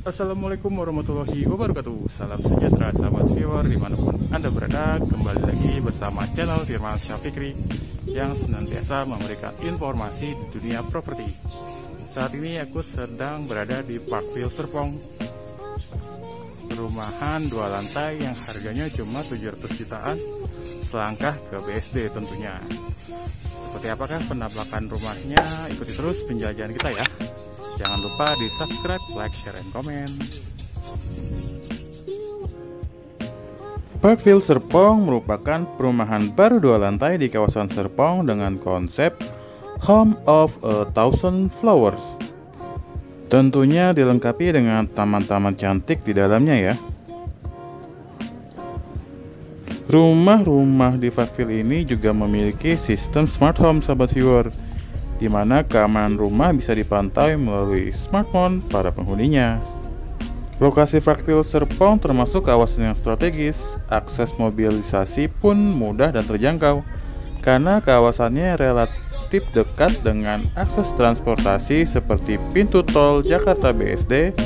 Assalamualaikum warahmatullahi wabarakatuh. Salam sejahtera sahabat viewer dimanapun Anda berada. Kembali lagi bersama channel Firman Syafikri yang senantiasa memberikan informasi di dunia properti. Saat ini aku sedang berada di Parkville Serpong, perumahan 2 lantai yang harganya cuma 700 jutaan, selangkah ke BSD tentunya. Seperti apakah penampakan rumahnya? Ikuti terus penjelajahan kita ya. Jangan lupa di subscribe, like, share, and comment. Parkville Serpong merupakan perumahan baru 2 lantai di kawasan Serpong dengan konsep Home of a Thousand Flowers. Tentunya dilengkapi dengan taman-taman cantik di dalamnya ya. Rumah-rumah di Parkville ini juga memiliki sistem smart home sahabat viewer, di mana keamanan rumah bisa dipantau melalui smartphone para penghuninya. Lokasi Parkville Serpong termasuk kawasan yang strategis, akses mobilisasi pun mudah dan terjangkau, karena kawasannya relatif dekat dengan akses transportasi seperti pintu tol Jakarta BSD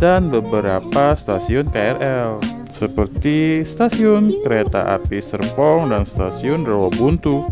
dan beberapa stasiun KRL, seperti stasiun kereta api Serpong dan stasiun Rawabuntu.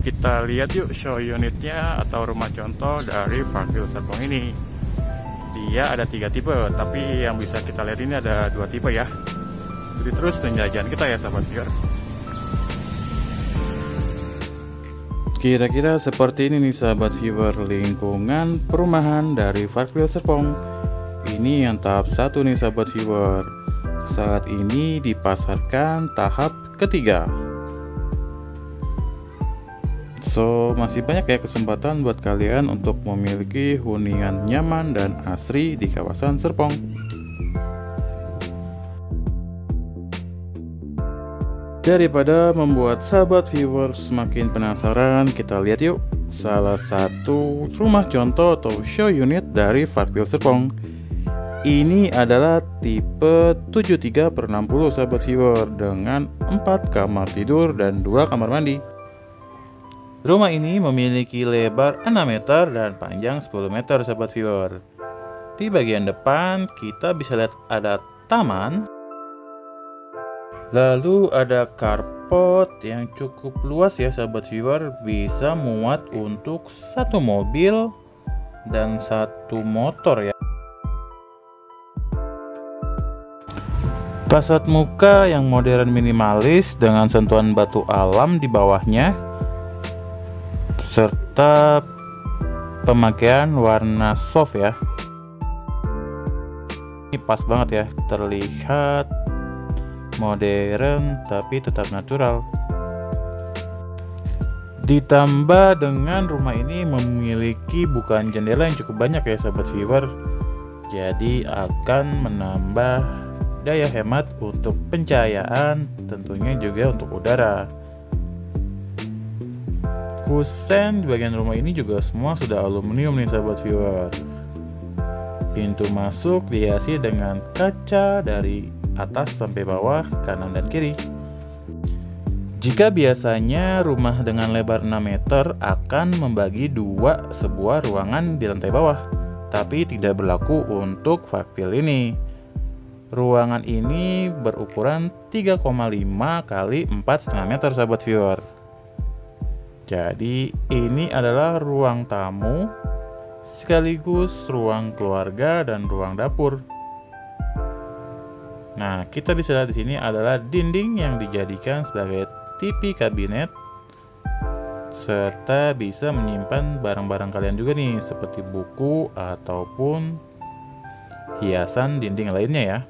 Kita lihat yuk show unitnya atau rumah contoh dari Parkville Serpong ini. Dia ada 3 tipe, tapi yang bisa kita lihat ini ada 2 tipe ya. Jadi terus penjelajahan kita ya sahabat viewer. Kira-kira seperti ini nih sahabat viewer lingkungan perumahan dari Parkville Serpong. Ini yang tahap 1 nih sahabat viewer. Saat ini dipasarkan tahap ketiga. So, masih banyak ya kesempatan buat kalian untuk memiliki hunian nyaman dan asri di kawasan Serpong. Daripada membuat sahabat viewer semakin penasaran, kita lihat yuk salah satu rumah contoh atau show unit dari Parkville Serpong. Ini adalah tipe 73/60 sahabat viewer dengan 4 kamar tidur dan 2 kamar mandi. Rumah ini memiliki lebar 6 meter dan panjang 10 meter sahabat viewer. Di bagian depan kita bisa lihat ada taman. Lalu ada carport yang cukup luas ya sahabat viewer, bisa muat untuk 1 mobil dan 1 motor ya. Fasad muka yang modern minimalis dengan sentuhan batu alam di bawahnya, serta pemakaian warna soft ya. Ini pas banget ya, terlihat modern tapi tetap natural. Ditambah dengan rumah ini memiliki bukaan jendela yang cukup banyak ya sahabat viewer, jadi akan menambah daya hemat untuk pencahayaan, tentunya juga untuk udara. Kusen di bagian rumah ini juga semua sudah aluminium nih sahabat viewer. Pintu masuk dihiasi dengan kaca dari atas sampai bawah, kanan dan kiri. Jika biasanya rumah dengan lebar 6 meter akan membagi 2 sebuah ruangan di lantai bawah, tapi tidak berlaku untuk Parkville ini. Ruangan ini berukuran 3,5 kali 4,5 meter sahabat viewer. Jadi ini adalah ruang tamu sekaligus ruang keluarga dan ruang dapur. Nah, kita bisa lihat di sini adalah dinding yang dijadikan sebagai TV kabinet, serta bisa menyimpan barang-barang kalian juga nih, seperti buku ataupun hiasan dinding lainnya ya.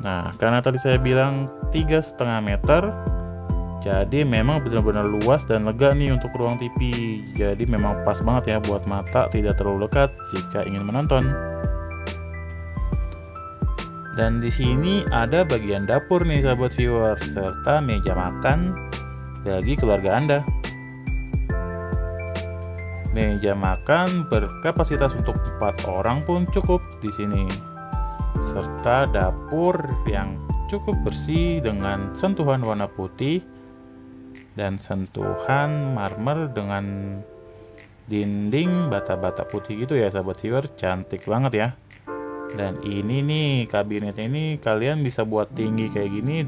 Nah, karena tadi saya bilang 3,5 meter, jadi memang benar-benar luas dan lega nih untuk ruang TV. Jadi memang pas banget ya buat mata, tidak terlalu dekat jika ingin menonton. Dan di sini ada bagian dapur nih sahabat viewer, serta meja makan bagi keluarga Anda. Meja makan berkapasitas untuk 4 orang pun cukup di sini. Serta dapur yang cukup bersih dengan sentuhan warna putih dan sentuhan marmer dengan dinding bata-bata putih gitu ya sahabat viewer, cantik banget ya. Dan ini nih kabinet ini kalian bisa buat tinggi kayak gini,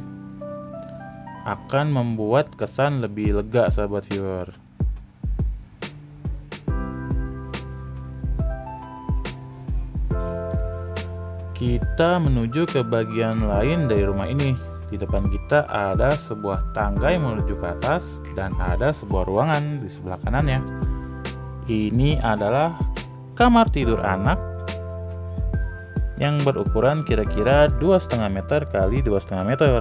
akan membuat kesan lebih lega sahabat viewer. Kita menuju ke bagian lain dari rumah ini. Di depan kita ada sebuah tangga yang menuju ke atas dan ada sebuah ruangan di sebelah kanannya. Ini adalah kamar tidur anak yang berukuran kira-kira 2,5 meter kali 2,5 meter.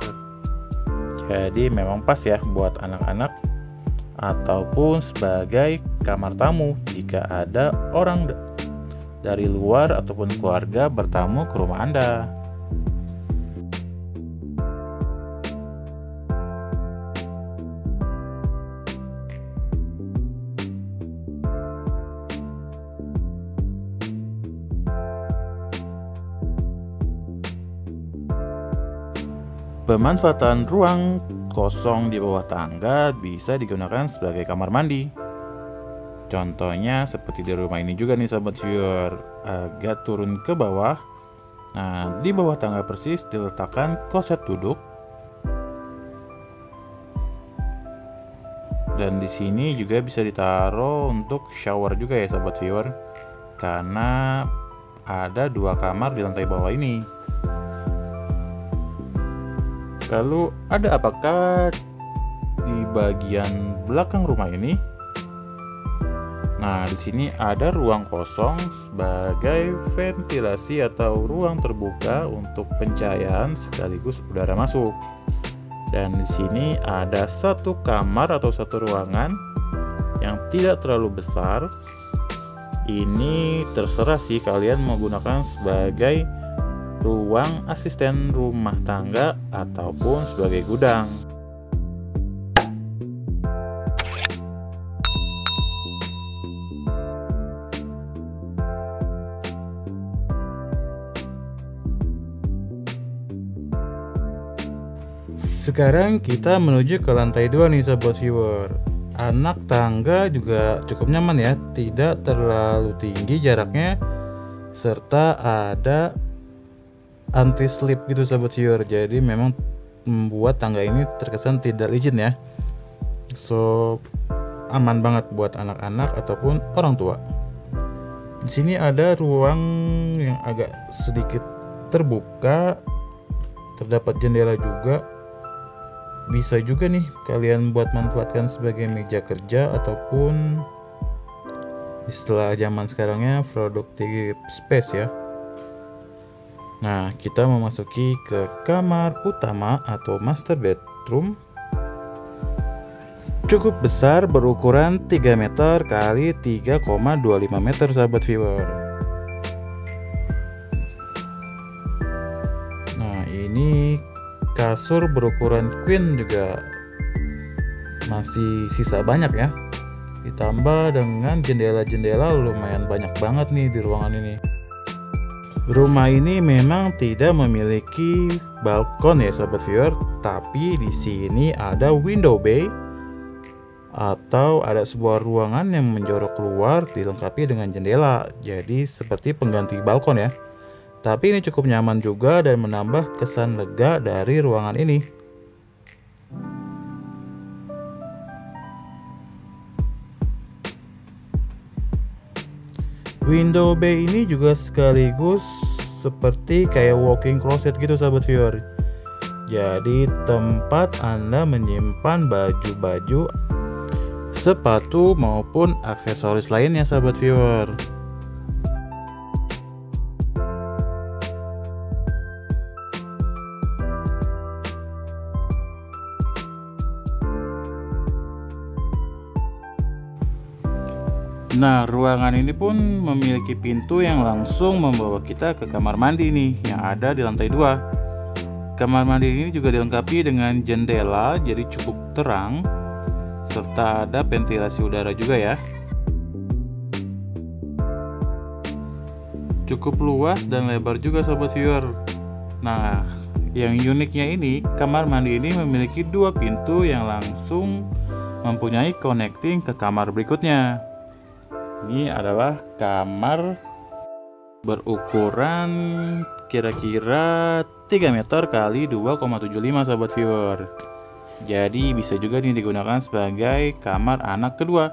Jadi memang pas ya buat anak-anak ataupun sebagai kamar tamu jika ada orang dari luar ataupun keluarga bertamu ke rumah Anda. Pemanfaatan ruang kosong di bawah tangga bisa digunakan sebagai kamar mandi. Contohnya seperti di rumah ini juga nih sahabat viewer, agak turun ke bawah. Nah, di bawah tangga persis diletakkan kloset duduk. Dan di sini juga bisa ditaruh untuk shower juga ya sahabat viewer, karena ada 2 kamar di lantai bawah ini. Lalu ada apakah di bagian belakang rumah ini? Nah, di sini ada ruang kosong sebagai ventilasi atau ruang terbuka untuk pencahayaan sekaligus udara masuk. Dan di sini ada 1 kamar atau 1 ruangan yang tidak terlalu besar. Ini terserah sih kalian mau gunakan sebagai ruang asisten rumah tangga ataupun sebagai gudang. Sekarang kita menuju ke lantai 2 nih sahabat viewer. Anak tangga juga cukup nyaman ya, tidak terlalu tinggi jaraknya, serta ada anti slip gitu sahabat viewer. Jadi memang membuat tangga ini terkesan tidak licin ya. So aman banget buat anak-anak ataupun orang tua. Di sini ada ruang yang agak sedikit terbuka, terdapat jendela juga. Bisa juga nih kalian buat manfaatkan sebagai meja kerja ataupun istilah zaman sekarangnya productive space ya. Nah, kita memasuki ke kamar utama atau master bedroom. Cukup besar, berukuran 3 meter kali 3,25 meter sahabat viewer. Nah, ini kasur berukuran queen juga masih sisa banyak ya. Ditambah dengan jendela-jendela lumayan banyak banget nih di ruangan ini. Rumah ini memang tidak memiliki balkon ya sahabat viewer, tapi di sini ada window bay atau ada sebuah ruangan yang menjorok keluar dilengkapi dengan jendela. Jadi seperti pengganti balkon ya. Tapi ini cukup nyaman juga dan menambah kesan lega dari ruangan ini. Window bay ini juga sekaligus seperti kayak walk-in closet gitu sahabat viewer. Jadi tempat Anda menyimpan baju-baju, sepatu maupun aksesoris lainnya sahabat viewer. Nah, ruangan ini pun memiliki pintu yang langsung membawa kita ke kamar mandi nih, yang ada di lantai 2. Kamar mandi ini juga dilengkapi dengan jendela, jadi cukup terang, serta ada ventilasi udara juga ya. Cukup luas dan lebar juga sobat viewer. Nah, yang uniknya ini, kamar mandi ini memiliki 2 pintu yang langsung mempunyai connecting ke kamar berikutnya. Ini adalah kamar berukuran kira-kira 3 meter kali 2,75 sobat viewer. Jadi bisa juga nih digunakan sebagai kamar anak kedua.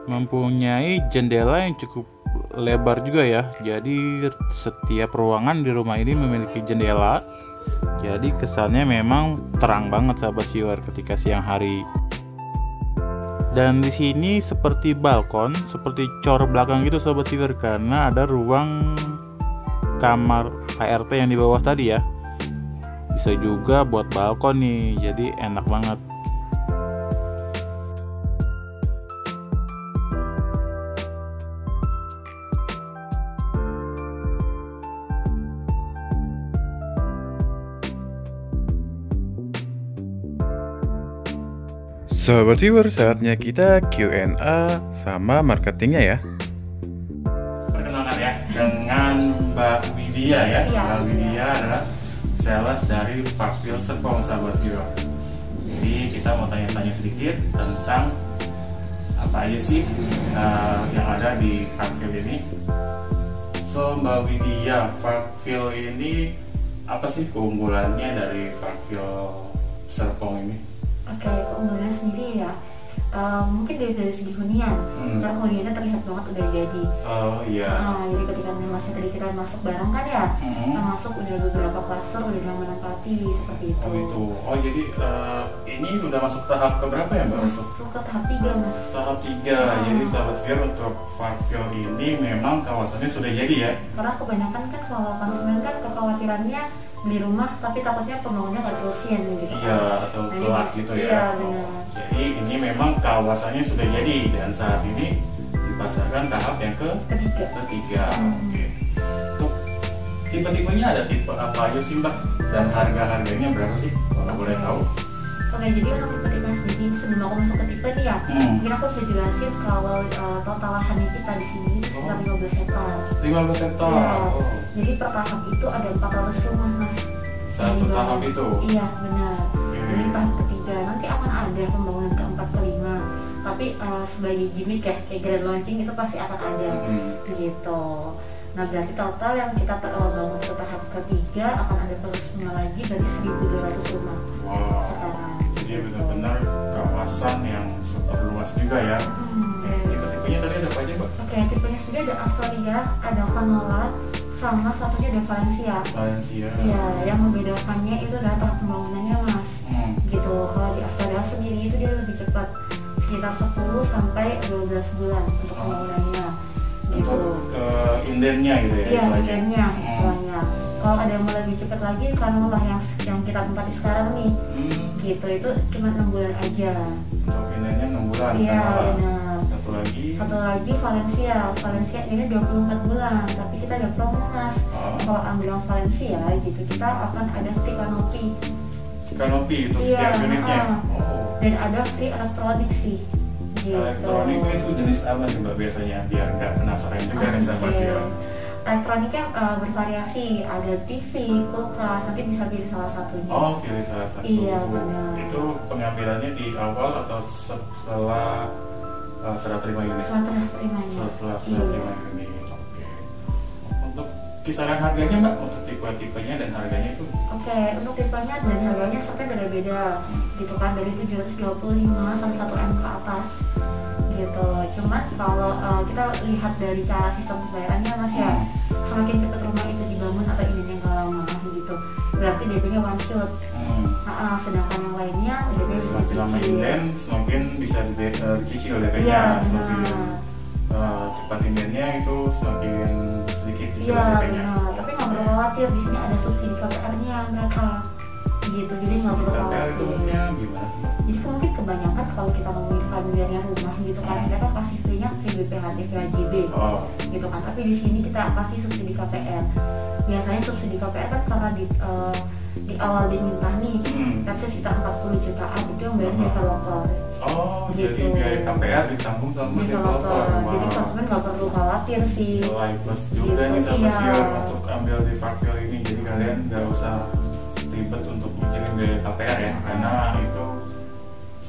Mempunyai jendela yang cukup lebar juga ya. Jadi setiap ruangan di rumah ini memiliki jendela. Jadi kesannya memang terang banget sahabat viewer ketika siang hari. Dan di sini seperti balkon, seperti cor belakang gitu sobat viewer, karena ada ruang kamar ART yang di bawah tadi ya. Bisa juga buat balkon nih, jadi enak banget. Sobat viewer, saatnya kita Q&A sama marketingnya ya. Perkenalkan ya, dengan Mbak Widya ya. Mbak Widya adalah sales dari Fakfil Serpong sahabat viewer. Jadi kita mau tanya-tanya sedikit tentang apa aja sih yang ada di Fakfil ini. So Mbak Widya, Fakfil ini apa sih keunggulannya dari Fakfil Serpong ini? Oke, keunggulannya sendiri ya, mungkin dari segi hunian, karena huniannya terlihat banget udah jadi. Oh iya. Jadi ketika masih tadi kita masuk bareng kan ya, kita masuk udah beberapa klaster udah yang menempati seperti itu. Oh itu. Oh jadi ini udah masuk tahap keberapa ya Mbak? Masuk ke tahap 3 mas. Tahap 3. Jadi sahabat viewer, untuk Fakfil ini memang kawasannya sudah jadi ya. Karena kebanyakan kan kalau konsumen kan kekhawatirannya beli rumah tapi takutnya pembangunnya nggak terusin gitu. Iya, atau telat gitu ya. Iya benar. Jadi ini memang kawasannya sudah jadi dan saat ini dipasarkan tahap yang ketiga. Oke. Untuk tipe-tipenya ada tipe apa aja sih Mbak? Dan harga-harganya berapa sih kalau boleh tahu? Oke, jadi untuk tipe-tipe sendiri sebelum aku masuk ke tipe nih ya, mungkin aku bisa jelasin kalau total lahannya kita di sini sekitar 15 hektar. 15 hektar. Ya, jadi per tahap itu ada 400 rumah mas. Satu tahap itu? Iya benar. Jadi tahap ketiga nanti akan ada pembangunan keempat kelima. Tapi sebagai gimmick ya, kayak grand launching itu pasti akan ada gitu. Nah berarti total yang kita bangun ke tahap ketiga akan ada terus rumah lagi dari 1.200 rumah. Wow. Sekarang. Jadi benar-benar kawasan yang super luas juga ya. Tipe-tipenya tadi ada apa aja Mbak? Oke, tipenya sendiri ada Astoria, ada Canola, sama satunya ada Valencia. Valencia. Iya, yang membedakannya itu adalah tahap pembangunannya mas. Gitu. Kalau di Astoria sendiri itu dia lebih cepat, sekitar 10 sampai 12 bulan untuk pembangunannya. Gitu. Untuk indennya gitu ya? Iya, indennya istilahnya. Kalau ada yang mau lebih cepat lagi, Canola yang kita tempati sekarang nih, gitu itu cuma 6 bulan aja. Untuk indennya 6 bulan. Iya benar. Satu lagi Valencia ini 24 bulan, tapi kita ada promo mas. Kalau ambil yang Valencia gitu kita akan ada free kanopi untuk setiap unitnya. Dan ada free elektronik sih gitu. Elektronik itu jenis apa nih Mbak biasanya, biar nggak penasaran juga nih sahabat viewer? Elektroniknya bervariasi, ada TV, kulkas, nanti bisa pilih salah satunya. Oh, pilih salah satu. Iya benar. Itu pengambilannya di awal atau setelah serah terima unit? Setelah terima unit. Oke. Untuk kisaran harganya Mbak, untuk tipe-tipenya dan harganya itu? Oke, untuk tipenya dan harganya sampai beda-beda, gitu kan, dari 725 sampai 1 M ke atas. Gitu. Cuman kalau kita lihat dari cara sistem pembayarannya mas ya, semakin cepat rumah itu dibangun atau ini yang lama gitu, berarti DP-nya one shot. Sedangkan yang lainnya DP semakin lama inden semakin bisa dicicil DP-nya. Semakin cepat indennya itu semakin sedikit cicilan DP-nya. Tapi nggak perlu khawatir, di sini ada subsidi KPR-nya mereka gitu, jadi nggak perlu khawatir. Gimana? Jadi mungkin kebanyakan kalau kita ngomongin familiarnya rumah gitu kan, mereka kasih free-nya free BPHT VHJB gitu kan. Tapi di sini kita kasih subsidi KPR. Biasanya subsidi KPR kan karena di awal diminta nih let's say sekitar 40 jutaan, itu yang bayar developer. Gitu. Jadi biaya KPR ditanggung sama developer. Jadi konsumen nggak perlu khawatir sih. Plus juga gitu, nih sahabat viewer untuk ambil di Fakfil ini, jadi kalian nggak usah ribet untuk mikirin biaya KPR ya, karena itu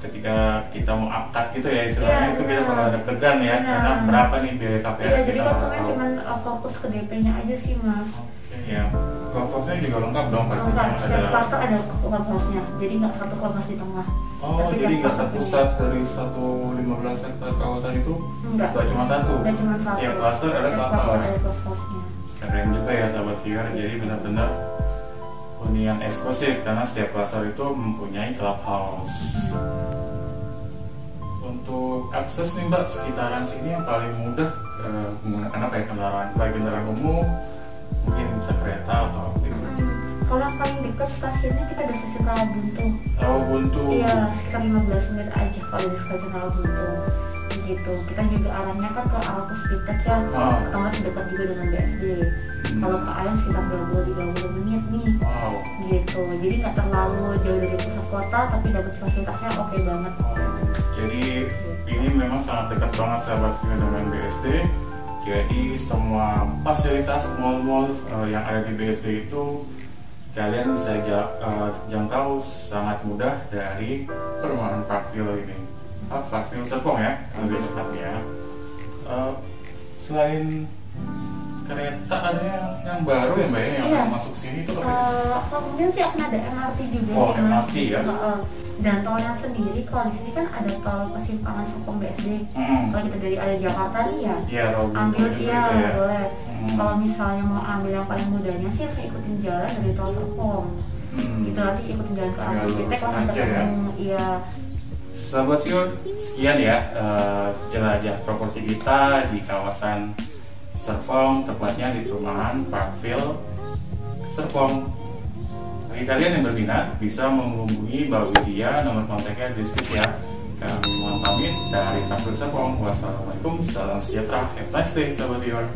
ketika kita mau akad gitu ya istilahnya, itu kita bakal deg-degan ya, karena berapa nih biaya KPR jadi konsumen cuma fokus ke DP-nya aja sih mas. Ya, clubhouse-nya juga lengkap dong pastinya. Setiap cluster ada clubhouse-nya, jadi nggak satu clubhouse di tengah. Jadi nggak terpusat dari 115 hektar kawasan itu? Nggak cuma satu? Nggak cuma satu. Tiap cluster ada clubhouse-nya. Keren juga ya sahabat viewer, jadi benar-benar hunian eksklusif karena setiap cluster itu mempunyai clubhouse. Untuk akses nih mbak, sekitaran sini yang paling mudah menggunakan apa ya, kendaraan umum, mungkin bisa kereta atau apa gitu. Kalau yang paling dekat stasiunnya kita ada stasiun Rawabuntu. Rawabuntu. Iya, sekitar 15 menit aja kalau di stasiun Rawabuntu. Gitu. Kita juga arahnya kan ke arah Puspitek ya, atau sedekat juga dengan BSD. Kalau ke AIN sekitar 20-30 menit nih. Gitu. Jadi nggak terlalu jauh dari pusat kota, tapi dapat fasilitasnya oke banget. Jadi ini memang sangat dekat banget sahabat dengan BSD. Jadi semua fasilitas mall-mall yang ada di BSD itu kalian bisa jangkau sangat mudah dari perumahan Fakfil ini. Fakfil Serpong ya, lebih tepatnya. Selain kereta ada yang baru ya mbak, yang masuk sini itu mungkin sih akan ada MRT juga. MRT ya. Dan tolnya sendiri kalau di sini kan ada tol persimpangan Serpong BSD. Kalau kita dari arah Jakarta nih ya, ambil boleh. Kalau misalnya mau ambil yang paling mudahnya sih harus ikutin jalan dari tol Serpong. Gitu, nanti ikutin jalan ke arah Puspitek langsung ketemu. Iya. Sahabat viewer, sekian ya jelajah properti kita di kawasan Serpong, tepatnya di perumahan Fakfil Serpong. Bagi kalian yang berminat bisa menghubungi Mbak Widya, nomor kontaknya di deskripsi ya. Kami mohon pamit dari Fakfil Serpong. Wassalamualaikum, salam sejahtera, have a nice day sahabat viewer.